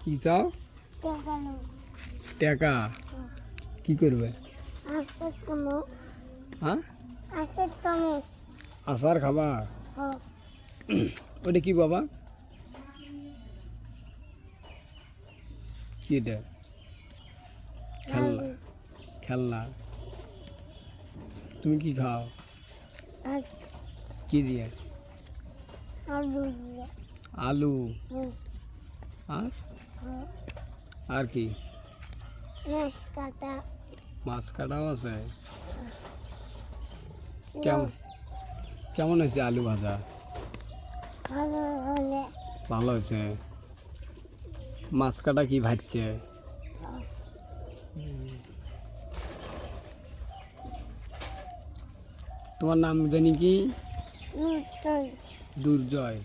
কি চাও? টাকা কি করবে? হ্যাঁ, আচার খাবা? ওটা কি বাবা? কি এটা? খেলনা? খেলনা? তুমি কি খাও? কি দিয়ে? আলু। আর আর কি? মাছ কাটাও আছে। কেমন কেমন হয়েছে আলু ভাজা? ভালো হয়েছে। মাছ কাটা কি ভাজছে? তোমার নাম জানি কি? দুর্জয়।